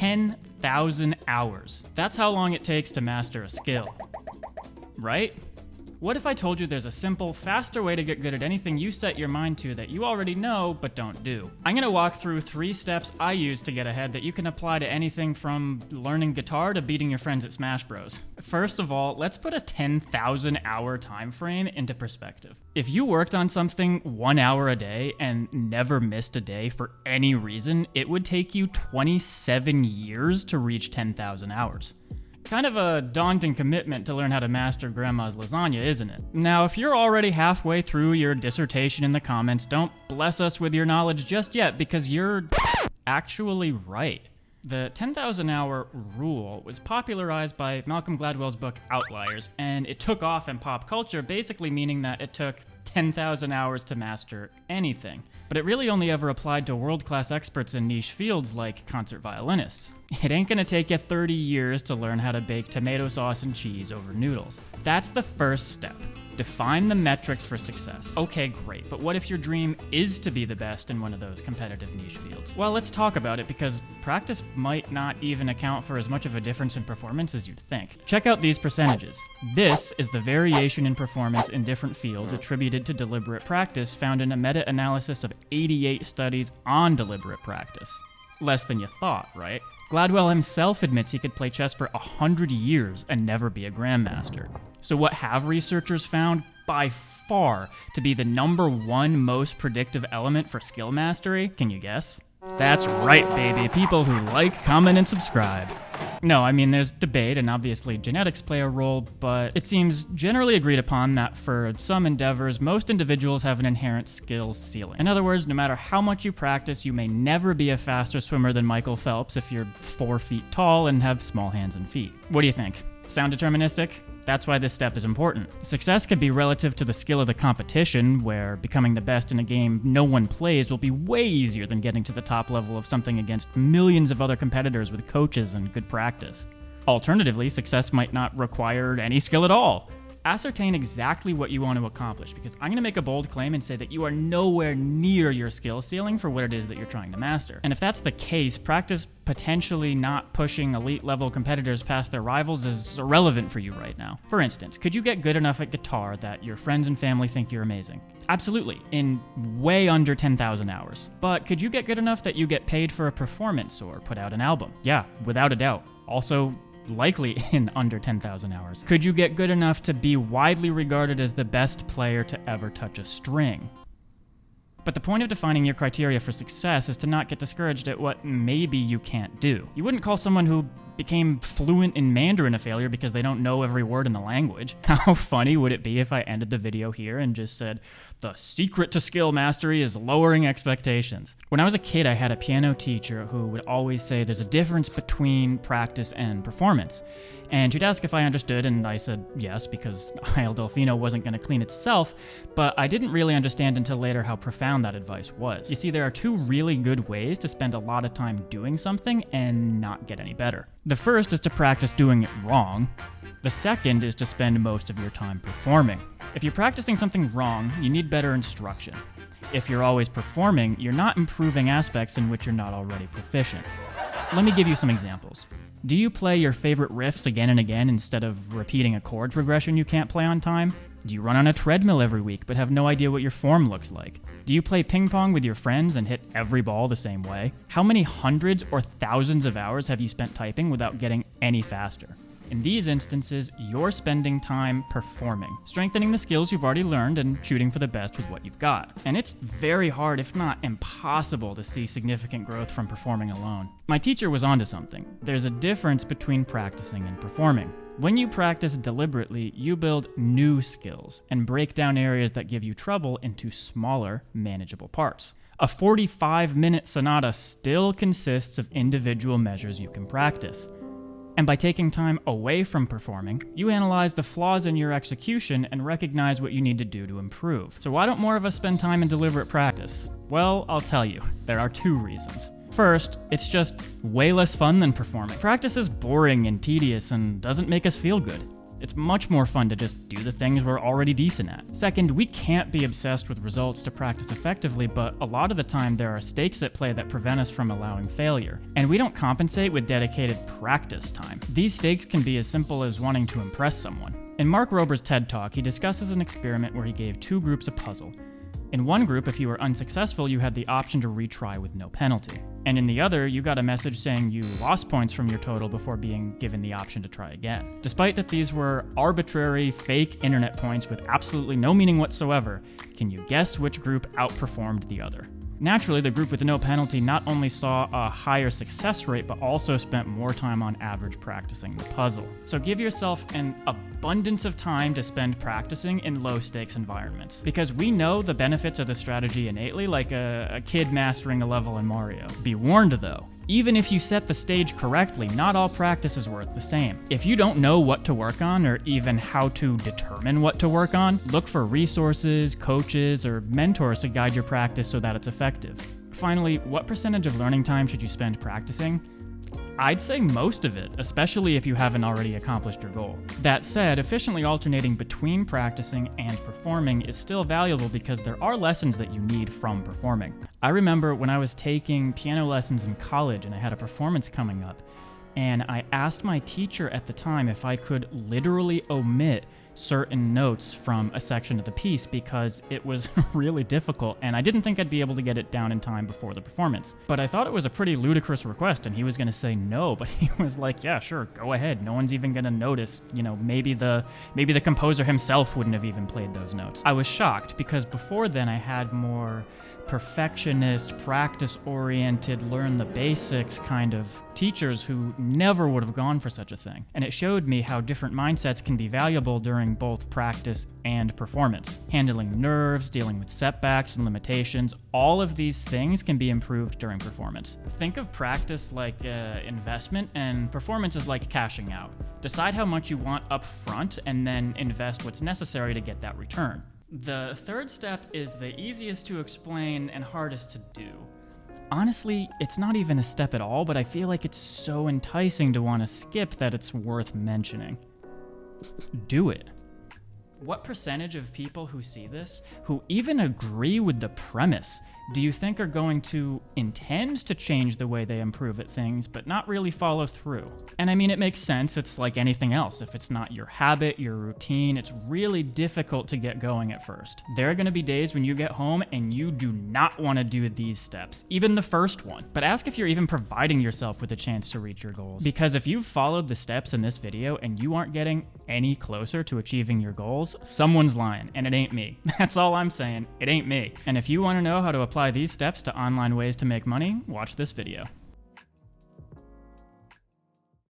10,000 hours. That's how long it takes to master a skill. Right? What if I told you there's a simple, faster way to get good at anything you set your mind to that you already know but don't do? I'm gonna walk through 3 steps I use to get ahead that you can apply to anything from learning guitar to beating your friends at Smash Bros. First of all, let's put a 10,000 hour time frame into perspective. If you worked on something 1 hour a day and never missed a day for any reason, it would take you 27 years to reach 10,000 hours. Kind of a daunting commitment to learn how to master grandma's lasagna, isn't it? Now, if you're already halfway through your dissertation in the comments, don't bless us with your knowledge just yet, because you're actually right. The 10,000 hour rule was popularized by Malcolm Gladwell's book Outliers, and it took off in pop culture, basically meaning that it took 10,000 hours to master anything. But it really only ever applied to world-class experts in niche fields like concert violinists. It ain't gonna take you 30 years to learn how to bake tomato sauce and cheese over noodles. That's the first step. Define the metrics for success. Okay, great, but what if your dream is to be the best in one of those competitive niche fields? Well, let's talk about it, because practice might not even account for as much of a difference in performance as you'd think. Check out these percentages. This is the variation in performance in different fields attributed to deliberate practice found in a meta-analysis of 88 studies on deliberate practice. Less than you thought, right? Gladwell himself admits he could play chess for 100 years and never be a grandmaster. So what have researchers found by far to be the #1 most predictive element for skill mastery? Can you guess? That's right, baby. People who like, comment, and subscribe. No, I mean, there's debate, and obviously genetics play a role, but it seems generally agreed upon that for some endeavors, most individuals have an inherent skill ceiling. In other words, no matter how much you practice, you may never be a faster swimmer than Michael Phelps if you're 4 feet tall and have small hands and feet. What do you think? Sound deterministic? That's why this step is important. Success could be relative to the skill of the competition, where becoming the best in a game no one plays will be way easier than getting to the top level of something against millions of other competitors with coaches and good practice. Alternatively, success might not require any skill at all. Ascertain exactly what you want to accomplish, because I'm going to make a bold claim and say that you are nowhere near your skill ceiling for what it is that you're trying to master. And if that's the case, practice potentially not pushing elite level competitors past their rivals is irrelevant for you right now. For instance, could you get good enough at guitar that your friends and family think you're amazing? Absolutely, in way under 10,000 hours. But could you get good enough that you get paid for a performance or put out an album? Yeah, without a doubt. Also, likely in under 10,000 hours. Could you get good enough to be widely regarded as the best player to ever touch a string? But the point of defining your criteria for success is to not get discouraged at what maybe you can't do. You wouldn't call someone who became fluent in Mandarin a failure because they don't know every word in the language. How funny would it be if I ended the video here and just said, the secret to skill mastery is lowering expectations. When I was a kid, I had a piano teacher who would always say there's a difference between practice and performance. And she'd ask if I understood, and I said yes, because Isle Delfino wasn't going to clean itself, but I didn't really understand until later how profound that advice was. You see, there are 2 really good ways to spend a lot of time doing something and not get any better. The first is to practice doing it wrong. The second is to spend most of your time performing. If you're practicing something wrong, you need better instruction. If you're always performing, you're not improving aspects in which you're not already proficient. Let me give you some examples. Do you play your favorite riffs again and again instead of repeating a chord progression you can't play on time? Do you run on a treadmill every week but have no idea what your form looks like? Do you play ping pong with your friends and hit every ball the same way? How many hundreds or thousands of hours have you spent typing without getting any faster? In these instances, you're spending time performing, strengthening the skills you've already learned and shooting for the best with what you've got. And it's very hard, if not impossible, to see significant growth from performing alone. My teacher was onto something. There's a difference between practicing and performing. When you practice deliberately, you build new skills and break down areas that give you trouble into smaller, manageable parts. A 45-minute sonata still consists of individual measures you can practice. And by taking time away from performing, you analyze the flaws in your execution and recognize what you need to do to improve. So why don't more of us spend time in deliberate practice? Well, I'll tell you. There are 2 reasons. First, it's just way less fun than performing. Practice is boring and tedious and doesn't make us feel good. It's much more fun to just do the things we're already decent at. Second, we can't be obsessed with results to practice effectively, but a lot of the time there are stakes at play that prevent us from allowing failure. And we don't compensate with dedicated practice time. These stakes can be as simple as wanting to impress someone. In Mark Rober's TED Talk, he discusses an experiment where he gave two groups a puzzle. In one group, if you were unsuccessful, you had the option to retry with no penalty. And in the other, you got a message saying you lost points from your total before being given the option to try again. Despite that these were arbitrary, fake internet points with absolutely no meaning whatsoever, can you guess which group outperformed the other? Naturally, the group with no penalty not only saw a higher success rate, but also spent more time on average practicing the puzzle. So give yourself an abundance of time to spend practicing in low-stakes environments. Because we know the benefits of the strategy innately, like a kid mastering a level in Mario. Be warned though, even if you set the stage correctly, not all practice is worth the same. If you don't know what to work on, or even how to determine what to work on, look for resources, coaches, or mentors to guide your practice so that it's effective. Finally, what percentage of learning time should you spend practicing? I'd say most of it, especially if you haven't already accomplished your goal. That said, efficiently alternating between practicing and performing is still valuable because there are lessons that you need from performing. I remember when I was taking piano lessons in college and I had a performance coming up, and I asked my teacher at the time if I could literally omit certain notes from a section of the piece because it was really difficult and I didn't think I'd be able to get it down in time before the performance. But I thought it was a pretty ludicrous request and he was going to say no, but he was like, yeah, sure, go ahead. No one's even going to notice. Maybe the composer himself wouldn't have even played those notes. I was shocked because before then I had more perfectionist, practice-oriented, learn the basics kind of teachers who never would have gone for such a thing. And it showed me how different mindsets can be valuable during both practice and performance. Handling nerves, dealing with setbacks and limitations, all of these things can be improved during performance. Think of practice like investment and performance is like cashing out. Decide how much you want up front and then invest what's necessary to get that return. The third step is the easiest to explain and hardest to do. Honestly, it's not even a step at all, but I feel like it's so enticing to want to skip that it's worth mentioning. Do it. What percentage of people who see this, who even agree with the premise, do you think are going to intend to change the way they improve at things, but not really follow through? And I mean, it makes sense. It's like anything else. If it's not your habit, your routine, it's really difficult to get going at first. There are going to be days when you get home and you do not want to do these steps, even the first one. But ask if you're even providing yourself with a chance to reach your goals. Because if you've followed the steps in this video and you aren't getting any closer to achieving your goals, someone's lying, and it ain't me. That's all I'm saying. It ain't me. And if you want to know how to apply these steps to online ways to make money, watch this video.